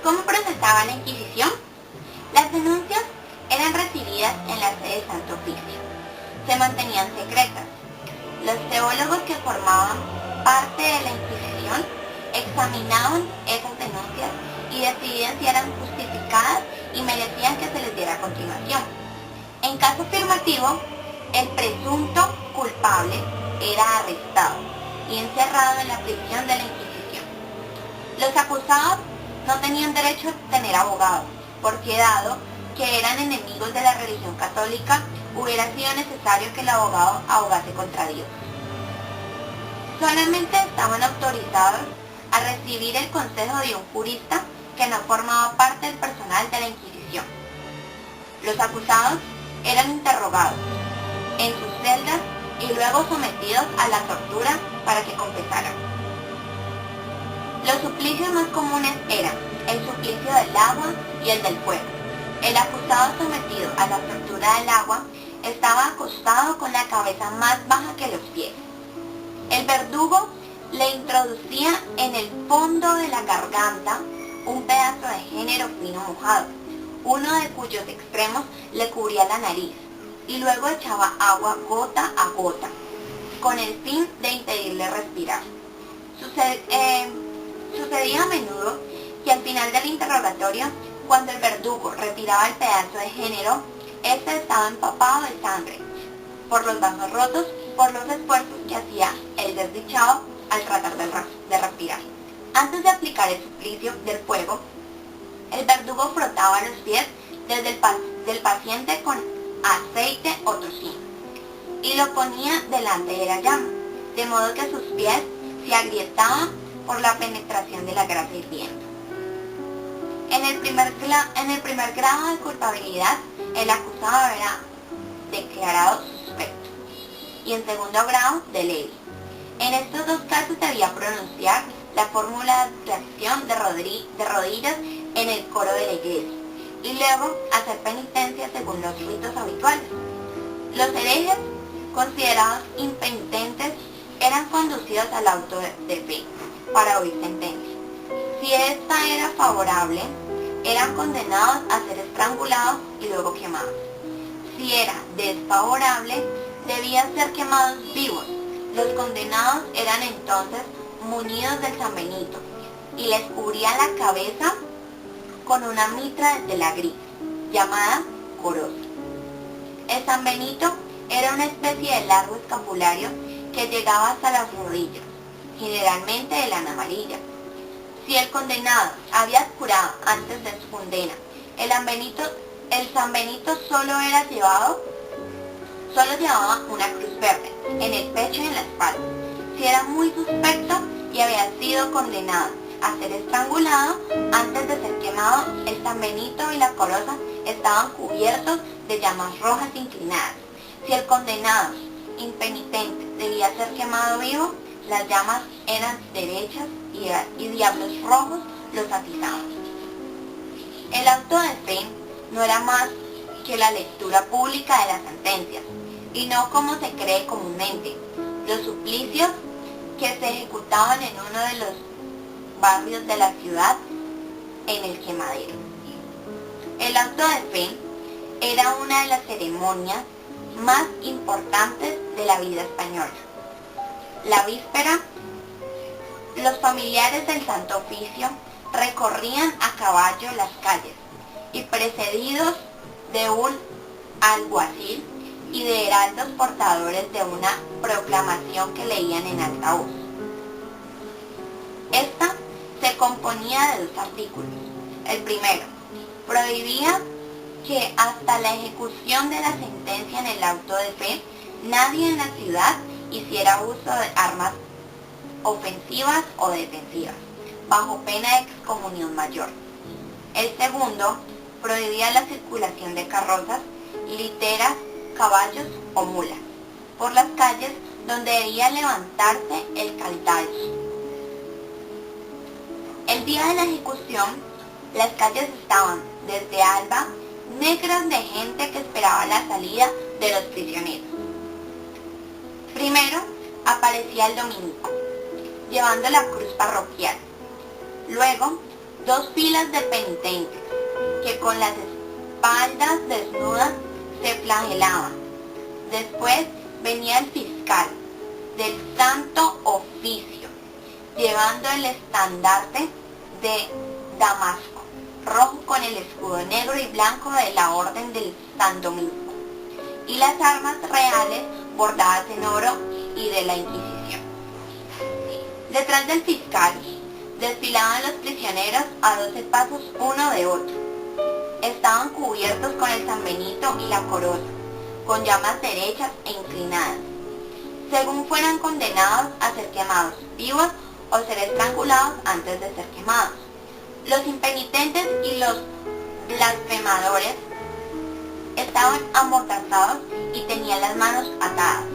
¿Cómo procesaba la Inquisición? Las denuncias eran recibidas en la sede de Santo Oficio. Se mantenían secretas. Los teólogos que formaban parte de la Inquisición examinaban esas denuncias y decidían si eran justificadas y merecían que se les diera continuación. En caso afirmativo, el presunto culpable era arrestado y encerrado en la prisión de la Inquisición. Los acusados no tenían derecho a tener abogado, porque dado que eran enemigos de la religión católica, hubiera sido necesario que el abogado abogase contra Dios. Solamente estaban autorizados a recibir el consejo de un jurista que no formaba parte del personal de la Inquisición. Los acusados eran interrogados en sus celdas y luego sometidos a la tortura para que confesaran. Los suplicios más comunes eran el suplicio del agua y el del fuego. El acusado sometido a la tortura del agua estaba acostado con la cabeza más baja que los pies. El verdugo le introducía en el fondo de la garganta un pedazo de género fino mojado, uno de cuyos extremos le cubría la nariz, y luego echaba agua gota a gota, con el fin de impedirle respirar. Sucedía a menudo que al final del interrogatorio, cuando el verdugo retiraba el pedazo de género, este estaba empapado de sangre, por los vasos rotos, por los esfuerzos que hacía el desdichado al tratar de respirar. Antes de aplicar el suplicio del fuego, el verdugo frotaba los pies del paciente con aceite o tocino y lo ponía delante de la llama, de modo que sus pies se agrietaban por la penetración de la grasa hirviendo. En el primer grado de culpabilidad, el acusado era declarado suspecto, y en segundo grado, de leve. En estos dos casos debía pronunciar la fórmula de acción de rodillas en el coro de la iglesia, y luego hacer penitencia según los ritos habituales. Los herejes, considerados impenitentes, eran conducidos al auto de fe para oír sentencia. Si esta era favorable, eran condenados a ser estrangulados y luego quemados. Si era desfavorable, debían ser quemados vivos. Los condenados eran entonces munidos del San Benito y les cubría la cabeza con una mitra de tela gris, llamada coroza. El San Benito era una especie de largo escapulario que llegaba hasta las rodillas, generalmente de lana amarilla. Si el condenado había curado antes de su condena, el San Benito solo llevaba una cruz verde en el pecho y en la espalda. Si era muy suspecto y había sido condenado a ser estrangulado antes de ser quemado, el San Benito y la coroza estaban cubiertos de llamas rojas inclinadas. Si el condenado impenitente debía ser quemado vivo, las llamas eran derechas y diablos rojos los atizaban. El auto de fe no era más que la lectura pública de las sentencias, y no como se cree comúnmente, los suplicios que se ejecutaban en uno de los barrios de la ciudad en el quemadero. El auto de fe era una de las ceremonias más importantes de la vida española. La víspera, los familiares del Santo Oficio recorrían a caballo las calles y precedidos de un alguacil y de heraldos portadores de una proclamación que leían en alta voz. Esta se componía de dos artículos. El primero, prohibía que hasta la ejecución de la sentencia en el auto de fe, nadie en la ciudad hiciera uso de armas ofensivas o defensivas, bajo pena de excomunión mayor. El segundo, prohibía la circulación de carrozas, literas, caballos o mulas por las calles donde debía levantarse el caldazo. El día de la ejecución, las calles estaban desde alba negras de gente que esperaba la salida de los prisioneros. Primero aparecía el dominico, llevando la cruz parroquial. Luego, dos filas de penitentes que con las espaldas desnudas se flagelaban. Después venía el fiscal del Santo Oficio, llevando el estandarte de Damasco, rojo con el escudo negro y blanco de la Orden del San Domingo, y las armas reales bordadas en oro y de la Inquisición. Detrás del fiscal desfilaban los prisioneros a 12 pasos uno de otro. Estaban cubiertos con el San Benito y la corona, con llamas derechas e inclinadas, según fueran condenados a ser quemados vivos o ser estrangulados antes de ser quemados. Los impenitentes y los blasfemadores estaban amordazados y tenían las manos atadas.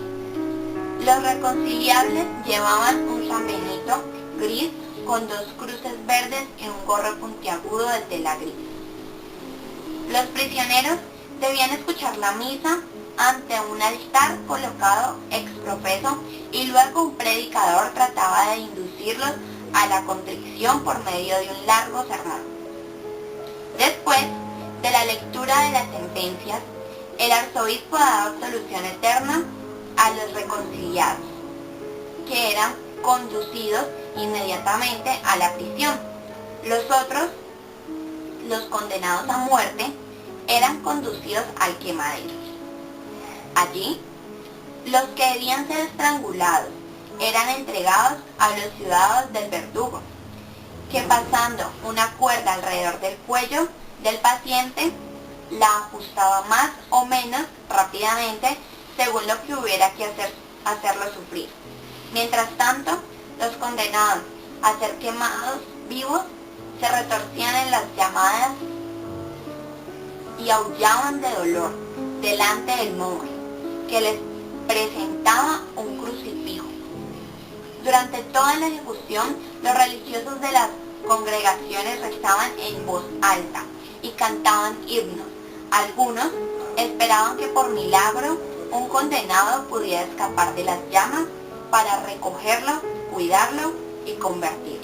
Los reconciliables llevaban un San Benito gris con dos cruces verdes y un gorro puntiagudo de tela gris. Los prisioneros debían escuchar la misa ante un altar colocado ex profeso y luego un predicador trataba de inducirlos a la contrición por medio de un largo sermón. Después de la lectura de las sentencias, el arzobispo daba absolución eterna a los reconciliados, que eran conducidos inmediatamente a la prisión. Los otros, los condenados a muerte, eran conducidos al quemadero. Allí, los que debían ser estrangulados eran entregados a los ciudadanos del verdugo, que pasando una cuerda alrededor del cuello del paciente, la ajustaba más o menos rápidamente según lo que hubiera que hacerlo sufrir. Mientras tanto, los condenados a ser quemados vivos se retorcían en las llamadas y aullaban de dolor delante del monje, que les presentaba un crucifijo. Durante toda la ejecución, los religiosos de las congregaciones rezaban en voz alta y cantaban himnos. Algunos esperaban que por milagro un condenado pudiera escapar de las llamas para recogerlo, cuidarlo y convertirlo.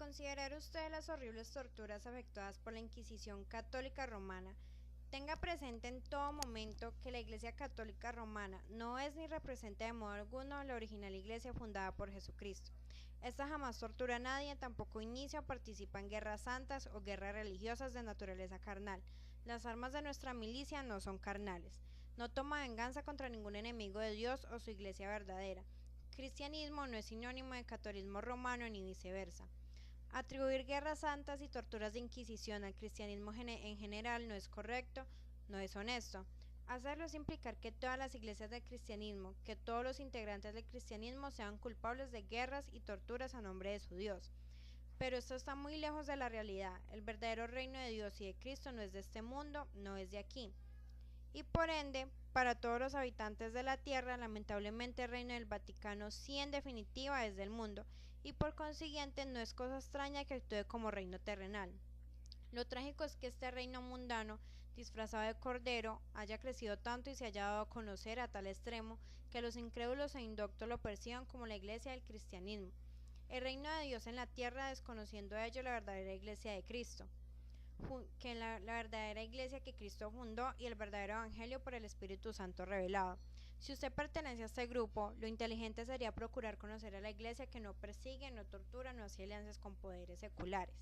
considerar usted las horribles torturas efectuadas por la Inquisición Católica Romana, tenga presente en todo momento que la Iglesia Católica Romana no es ni representa de modo alguno la original Iglesia fundada por Jesucristo. Esta jamás tortura a nadie, tampoco inicia o participa en guerras santas o guerras religiosas de naturaleza carnal. Las armas de nuestra milicia no son carnales. No toma venganza contra ningún enemigo de Dios o su Iglesia verdadera. Cristianismo no es sinónimo de catolicismo romano ni viceversa. Atribuir guerras santas y torturas de Inquisición al cristianismo en general no es correcto, no es honesto. Hacerlo es implicar que todas las iglesias del cristianismo, que todos los integrantes del cristianismo sean culpables de guerras y torturas a nombre de su Dios. Pero esto está muy lejos de la realidad. El verdadero reino de Dios y de Cristo no es de este mundo, no es de aquí. Y por ende, para todos los habitantes de la Tierra, lamentablemente el reino del Vaticano sí en definitiva es del mundo, y por consiguiente no es cosa extraña que actúe como reino terrenal. Lo trágico es que este reino mundano, disfrazado de cordero, haya crecido tanto y se haya dado a conocer a tal extremo que los incrédulos e indoctos lo perciban como la iglesia del cristianismo, el reino de Dios en la tierra, desconociendo a ello la verdadera iglesia de Cristo, que la verdadera iglesia que Cristo fundó y el verdadero evangelio por el Espíritu Santo revelado. Si usted pertenece a este grupo, lo inteligente sería procurar conocer a la iglesia que no persigue, no tortura, no hace alianzas con poderes seculares,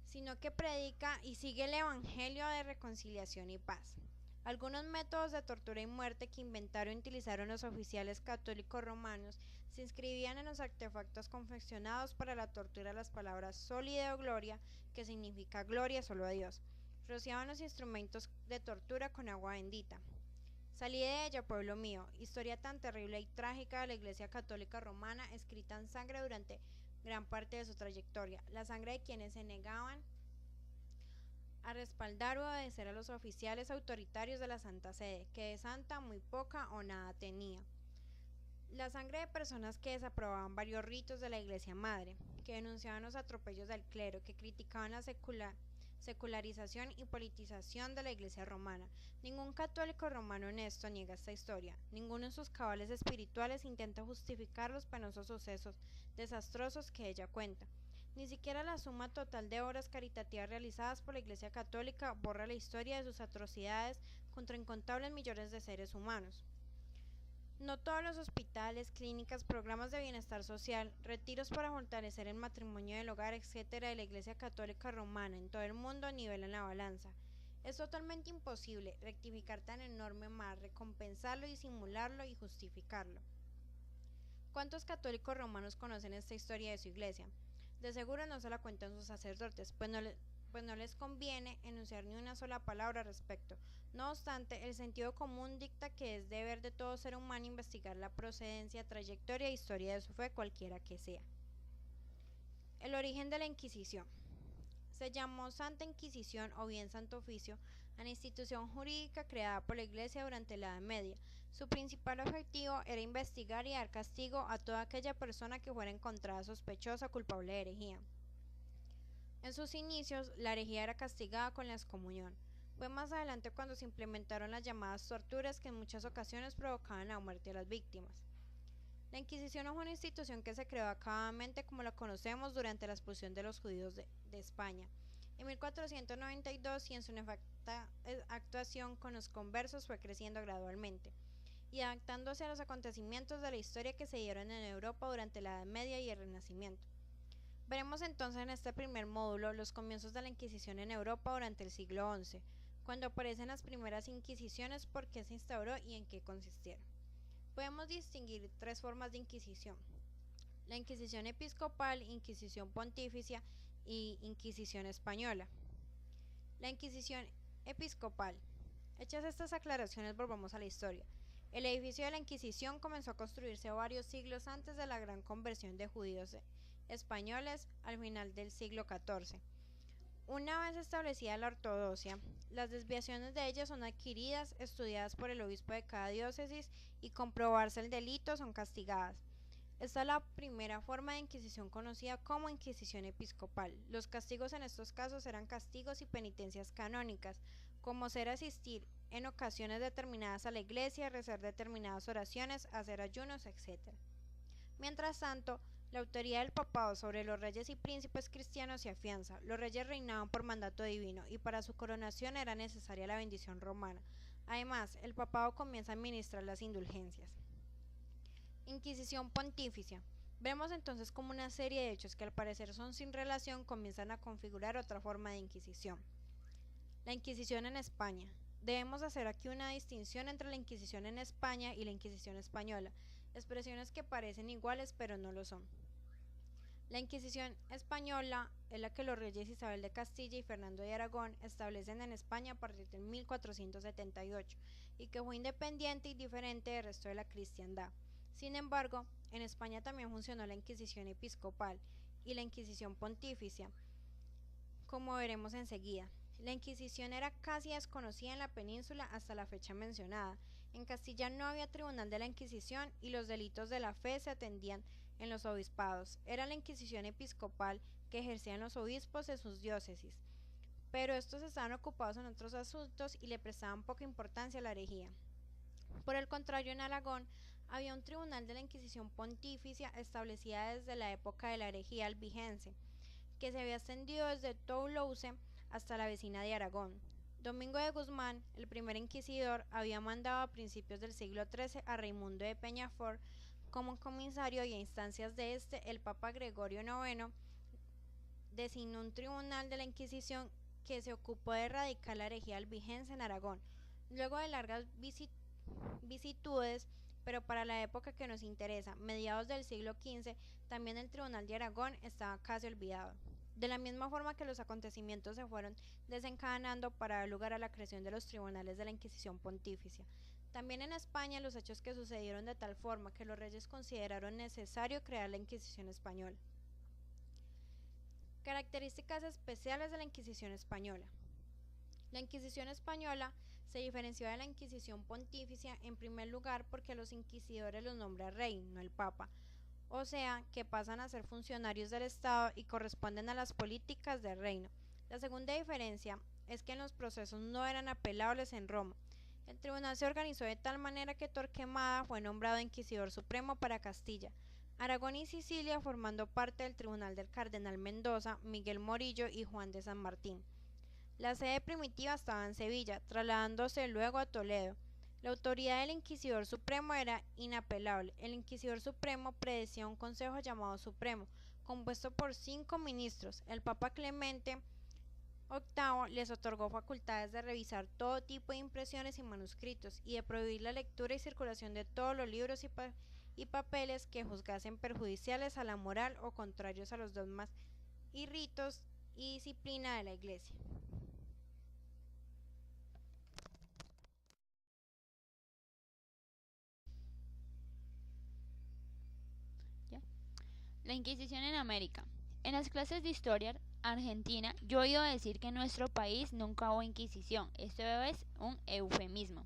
sino que predica y sigue el evangelio de reconciliación y paz. Algunos métodos de tortura y muerte que inventaron y utilizaron los oficiales católicos romanos se inscribían en los artefactos confeccionados para la tortura las palabras sol y deo gloria, que significa gloria solo a Dios. Rociaban los instrumentos de tortura con agua bendita. Salí de ella, pueblo mío, historia tan terrible y trágica de la Iglesia Católica Romana, escrita en sangre durante gran parte de su trayectoria, la sangre de quienes se negaban a respaldar o obedecer a los oficiales autoritarios de la Santa Sede, que de santa muy poca o nada tenía. La sangre de personas que desaprobaban varios ritos de la Iglesia Madre, que denunciaban los atropellos del clero, que criticaban la secularización y politización de la Iglesia romana. Ningún católico romano honesto niega esta historia. Ninguno en sus cabales espirituales intenta justificar los penosos sucesos desastrosos que ella cuenta. Ni siquiera la suma total de obras caritativas realizadas por la Iglesia Católica borra la historia de sus atrocidades contra incontables millones de seres humanos. No todos los hospitales, clínicas, programas de bienestar social, retiros para fortalecer el matrimonio del hogar, etc. de la Iglesia Católica Romana en todo el mundo nivelan la balanza. Es totalmente imposible rectificar tan enorme mal, recompensarlo, disimularlo y justificarlo. ¿Cuántos católicos romanos conocen esta historia de su iglesia? De seguro no se la cuentan sus sacerdotes, pues no les conviene enunciar ni una sola palabra al respecto. No obstante, el sentido común dicta que es deber de todo ser humano investigar la procedencia, trayectoria e historia de su fe, cualquiera que sea. El origen de la Inquisición. Se llamó Santa Inquisición o bien Santo Oficio a la institución jurídica creada por la Iglesia durante la Edad Media. Su principal objetivo era investigar y dar castigo a toda aquella persona que fuera encontrada sospechosa o culpable de herejía. En sus inicios, la herejía era castigada con la excomunión. Fue más adelante cuando se implementaron las llamadas torturas, que en muchas ocasiones provocaban la muerte de las víctimas. La Inquisición no fue una institución que se creó acabadamente como la conocemos durante la expulsión de los judíos de España en 1492, y en su nefasta actuación con los conversos fue creciendo gradualmente y adaptándose a los acontecimientos de la historia que se dieron en Europa durante la Edad Media y el Renacimiento. Veremos entonces en este primer módulo los comienzos de la Inquisición en Europa durante el siglo XI, cuando aparecen las primeras Inquisiciones, por qué se instauró y en qué consistieron. Podemos distinguir tres formas de Inquisición: la Inquisición episcopal, Inquisición pontificia y Inquisición española. La Inquisición episcopal. Hechas estas aclaraciones, volvamos a la historia. El edificio de la Inquisición comenzó a construirse varios siglos antes de la gran conversión de judíos españoles al final del siglo XIV. Una vez establecida la ortodoxia, las desviaciones de ella son adquiridas, estudiadas por el obispo de cada diócesis y, comprobarse el delito, son castigadas. Esta es la primera forma de Inquisición conocida como Inquisición episcopal. Los castigos en estos casos eran castigos y penitencias canónicas, como ser asistir en ocasiones determinadas a la iglesia, rezar determinadas oraciones, hacer ayunos, etc. Mientras tanto, La autoridad del papado sobre los reyes y príncipes cristianos se afianza. Los reyes reinaban por mandato divino y para su coronación era necesaria la bendición romana. Además, el papado comienza a administrar las indulgencias. Inquisición pontificia. Vemos entonces como una serie de hechos que al parecer son sin relación comienzan a configurar otra forma de Inquisición. La Inquisición en España. Debemos hacer aquí una distinción entre la Inquisición en España y la Inquisición española, expresiones que parecen iguales pero no lo son. La Inquisición española es la que los reyes Isabel de Castilla y Fernando de Aragón establecen en España a partir de 1478 y que fue independiente y diferente del resto de la cristiandad. Sin embargo, en España también funcionó la Inquisición episcopal y la Inquisición pontificia, como veremos enseguida. La Inquisición era casi desconocida en la península hasta la fecha mencionada. En Castilla no había tribunal de la Inquisición y los delitos de la fe se atendían en los obispados. Era la Inquisición episcopal que ejercían los obispos en sus diócesis, pero estos estaban ocupados en otros asuntos y le prestaban poca importancia a la herejía. Por el contrario, en Aragón había un tribunal de la Inquisición pontificia establecida desde la época de la herejía albigense, que se había extendido desde Toulouse hasta la vecina de Aragón. Domingo de Guzmán, el primer inquisidor, había mandado a principios del siglo XIII a Raimundo de Peñafort como comisario y a instancias de este, el Papa Gregorio IX designó un tribunal de la Inquisición que se ocupó de erradicar la herejía albigense en Aragón. Luego de largas vicitudes, pero para la época que nos interesa, mediados del siglo XV, también el Tribunal de Aragón estaba casi olvidado. De la misma forma que los acontecimientos se fueron desencadenando para dar lugar a la creación de los tribunales de la Inquisición pontificia. También en España los hechos que sucedieron de tal forma que los reyes consideraron necesario crear la Inquisición española. Características especiales de la Inquisición española. La Inquisición española se diferenció de la Inquisición pontificia en primer lugar porque los inquisidores los nombra rey, no el papa, o sea, que pasan a ser funcionarios del Estado y corresponden a las políticas del reino. La segunda diferencia es que en los procesos no eran apelables en Roma. El tribunal se organizó de tal manera que Torquemada fue nombrado inquisidor supremo para Castilla, Aragón y Sicilia, formando parte del tribunal del cardenal Mendoza, Miguel Morillo y Juan de San Martín. La sede primitiva estaba en Sevilla, trasladándose luego a Toledo. La autoridad del Inquisidor Supremo era inapelable. El Inquisidor Supremo predecía un consejo llamado Supremo, compuesto por 5 ministros. El Papa Clemente VIII les otorgó facultades de revisar todo tipo de impresiones y manuscritos y de prohibir la lectura y circulación de todos los libros y papeles que juzgasen perjudiciales a la moral o contrarios a los dogmas y ritos y disciplina de la Iglesia. La Inquisición en América. En las clases de historia argentina, yo he oído decir que en nuestro país nunca hubo Inquisición. Esto es un eufemismo,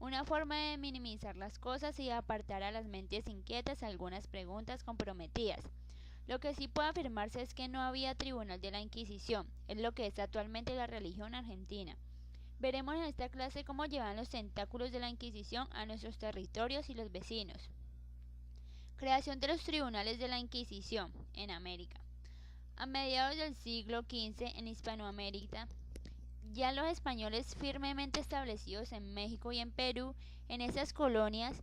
una forma de minimizar las cosas y de apartar a las mentes inquietas algunas preguntas comprometidas. Lo que sí puede afirmarse es que no había tribunal de la Inquisición, es lo que es actualmente la religión argentina. Veremos en esta clase cómo llevan los tentáculos de la Inquisición a nuestros territorios y los vecinos. Creación de los tribunales de la Inquisición en América. A mediados del siglo XV en Hispanoamérica, ya los españoles firmemente establecidos en México y en Perú, en esas colonias,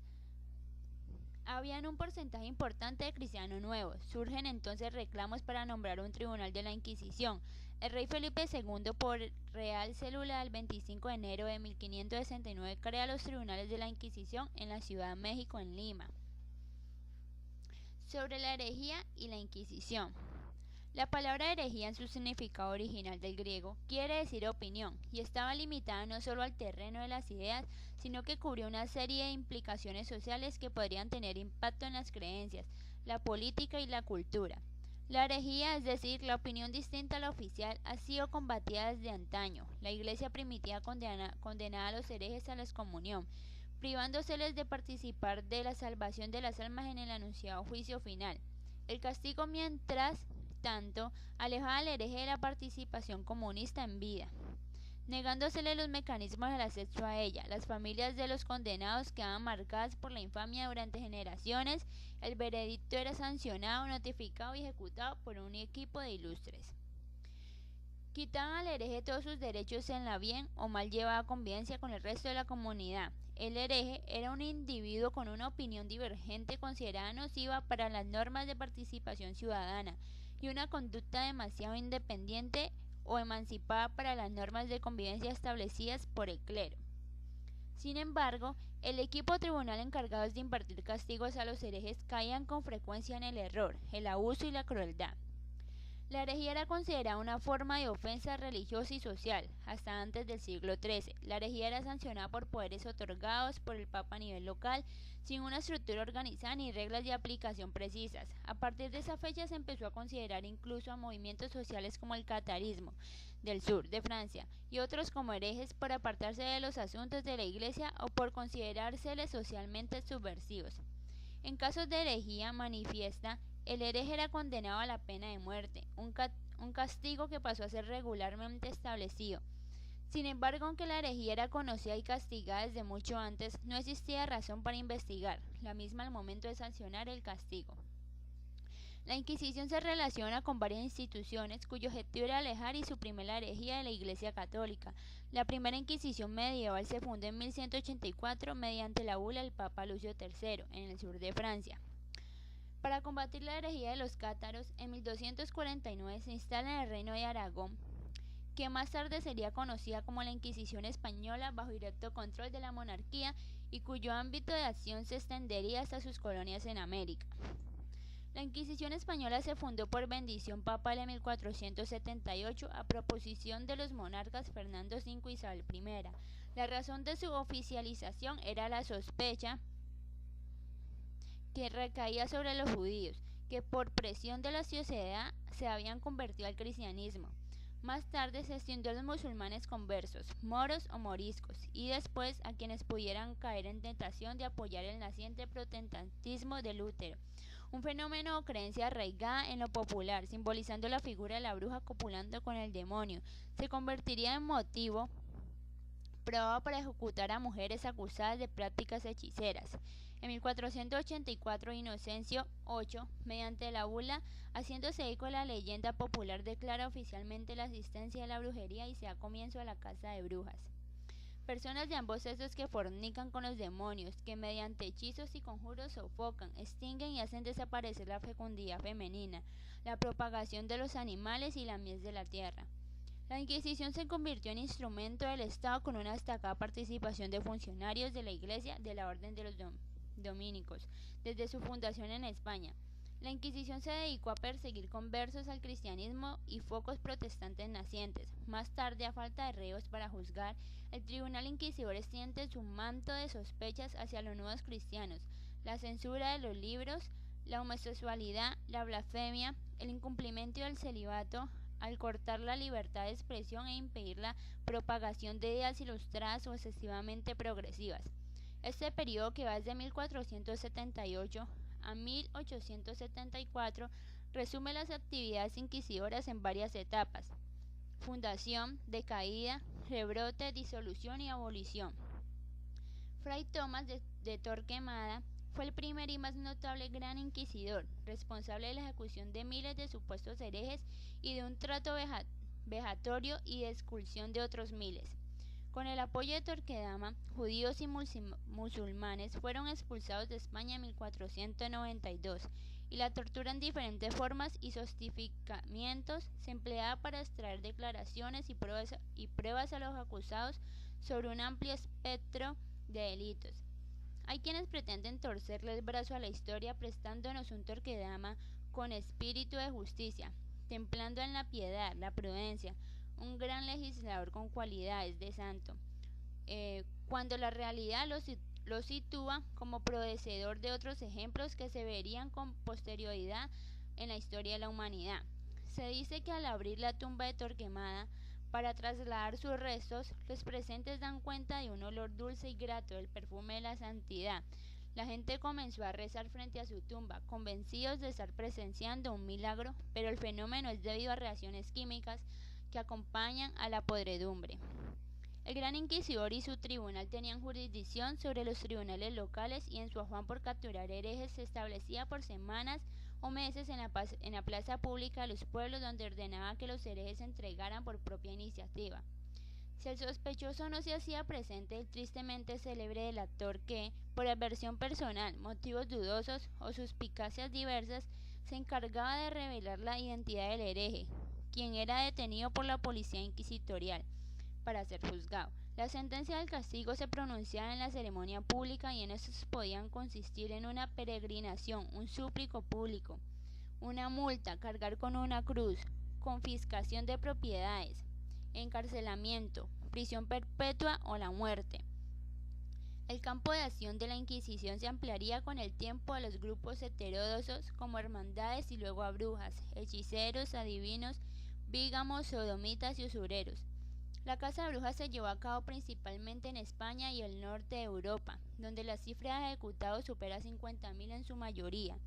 habían un porcentaje importante de cristianos nuevos. Surgen entonces reclamos para nombrar un tribunal de la Inquisición. El rey Felipe II, por Real Célula del 25 de enero de 1569, crea los tribunales de la Inquisición en la Ciudad de México, en Lima. Sobre la herejía y la Inquisición. La palabra herejía en su significado original del griego quiere decir opinión y estaba limitada no solo al terreno de las ideas, sino que cubrió una serie de implicaciones sociales que podrían tener impacto en las creencias, la política y la cultura. La herejía, es decir, la opinión distinta a la oficial, ha sido combatida desde antaño. La Iglesia primitiva condenaba a los herejes a la excomunión, privándoseles de participar de la salvación de las almas en el anunciado juicio final. El castigo, mientras tanto, alejaba al hereje de la participación comunista en vida. negándosele los mecanismos del acceso a ella. Las familias de los condenados quedaban marcadas por la infamia durante generaciones. El veredicto era sancionado, notificado y ejecutado por un equipo de ilustres. Quitaban al hereje todos sus derechos en la bien o mal llevada convivencia con el resto de la comunidad. El hereje era un individuo con una opinión divergente considerada nociva para las normas de participación ciudadana y una conducta demasiado independiente o emancipada para las normas de convivencia establecidas por el clero. Sin embargo, el equipo o tribunal encargados de impartir castigos a los herejes caían con frecuencia en el error, el abuso y la crueldad. La herejía era considerada una forma de ofensa religiosa y social, hasta antes del siglo XIII. La herejía era sancionada por poderes otorgados por el Papa a nivel local, sin una estructura organizada ni reglas de aplicación precisas. A partir de esa fecha se empezó a considerar incluso a movimientos sociales como el catarismo del sur de Francia y otros como herejes por apartarse de los asuntos de la Iglesia o por considerárseles socialmente subversivos. En casos de herejía manifiesta, el hereje era condenado a la pena de muerte, un castigo que pasó a ser regularmente establecido. Sin embargo, aunque la herejía era conocida y castigada desde mucho antes, no existía razón para investigar la misma al momento de sancionar el castigo. La Inquisición se relaciona con varias instituciones cuyo objetivo era alejar y suprimir la herejía de la Iglesia Católica. La primera Inquisición medieval se fundó en 1184 mediante la bula del Papa Lucio III en el sur de Francia. Para combatir la herejía de los cátaros, en 1249 se instala en el reino de Aragón, que más tarde sería conocida como la Inquisición española, bajo directo control de la monarquía y cuyo ámbito de acción se extendería hasta sus colonias en América. La Inquisición española se fundó por bendición papal en 1478 a proposición de los monarcas Fernando V y Isabel I. La razón de su oficialización era la sospecha que recaía sobre los judíos, que por presión de la sociedad se habían convertido al cristianismo. Más tarde se extendió a los musulmanes conversos, moros o moriscos, y después a quienes pudieran caer en tentación de apoyar el naciente protestantismo de Lutero, un fenómeno o creencia arraigada en lo popular, simbolizando la figura de la bruja copulando con el demonio. Se convertiría en motivo probado para ejecutar a mujeres acusadas de prácticas hechiceras. En 1484 Inocencio VIII, mediante la bula, haciéndose eco de la leyenda popular, declara oficialmente la existencia de la brujería y se da comienzo a la caza de brujas. Personas de ambos sexos que fornican con los demonios, que mediante hechizos y conjuros sofocan, extinguen y hacen desaparecer la fecundidad femenina, la propagación de los animales y la mies de la tierra. La Inquisición se convirtió en instrumento del Estado con una destacada participación de funcionarios de la Iglesia de la Orden de los Dominicos, desde su fundación en España. La Inquisición se dedicó a perseguir conversos al cristianismo y focos protestantes nacientes. Más tarde, a falta de reos para juzgar, el tribunal inquisidor extiende su manto de sospechas hacia los nuevos cristianos, la censura de los libros, la homosexualidad, la blasfemia, el incumplimiento del celibato, al cortar la libertad de expresión e impedir la propagación de ideas ilustradas o excesivamente progresivas. Este periodo, que va desde 1478 a 1874, resume las actividades inquisidoras en varias etapas: fundación, decaída, rebrote, disolución y abolición. Fray Tomás de Torquemada fue el primer y más notable gran inquisidor, responsable de la ejecución de miles de supuestos herejes y de un trato vejatorio y de expulsión de otros miles. Con el apoyo de Torquemada, judíos y musulmanes fueron expulsados de España en 1492, y la tortura en diferentes formas y justificamientos se empleaba para extraer declaraciones y pruebas a los acusados sobre un amplio espectro de delitos. Hay quienes pretenden torcerle el brazo a la historia prestándonos un Torquemada con espíritu de justicia, templando en la piedad, la prudencia, un gran legislador con cualidades de santo, cuando la realidad lo sitúa como predecesor de otros ejemplos que se verían con posterioridad en la historia de la humanidad. Se dice que al abrir la tumba de Torquemada para trasladar sus restos, los presentes dan cuenta de un olor dulce y grato, del perfume de la santidad. La gente comenzó a rezar frente a su tumba, convencidos de estar presenciando un milagro, pero el fenómeno es debido a reacciones químicas que acompañan a la podredumbre. El gran inquisidor y su tribunal tenían jurisdicción sobre los tribunales locales y en su afán por capturar herejes se establecía por semanas o meses en la plaza pública de los pueblos donde ordenaba que los herejes se entregaran por propia iniciativa. Si el sospechoso no se hacía presente, el tristemente célebre delator que, por aversión personal, motivos dudosos o suspicacias diversas, se encargaba de revelar la identidad del hereje, quien era detenido por la policía inquisitorial para ser juzgado. La sentencia del castigo se pronunciaba en la ceremonia pública y en estos podían consistir en una peregrinación, un súplico público, una multa, cargar con una cruz, confiscación de propiedades, encarcelamiento, prisión perpetua o la muerte. El campo de acción de la Inquisición se ampliaría con el tiempo a los grupos heterodoxos como hermandades y luego a brujas, hechiceros, adivinos, vígamos, sodomitas y usureros. La caza de brujas se llevó a cabo principalmente en España y el norte de Europa, donde la cifra de ejecutados supera 50.000 en su mayoría.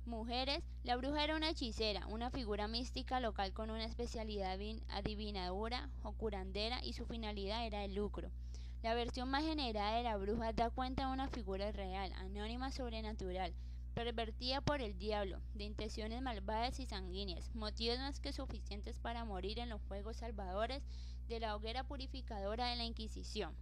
Mujeres, la bruja era una hechicera, una figura mística local con una especialidad adivinadora o curandera y su finalidad era el lucro. La versión más generada de la bruja da cuenta de una figura real, anónima, sobrenatural, pervertida por el diablo, de intenciones malvadas y sanguíneas, motivos más que suficientes para morir en los fuegos salvadores de la hoguera purificadora de la Inquisición.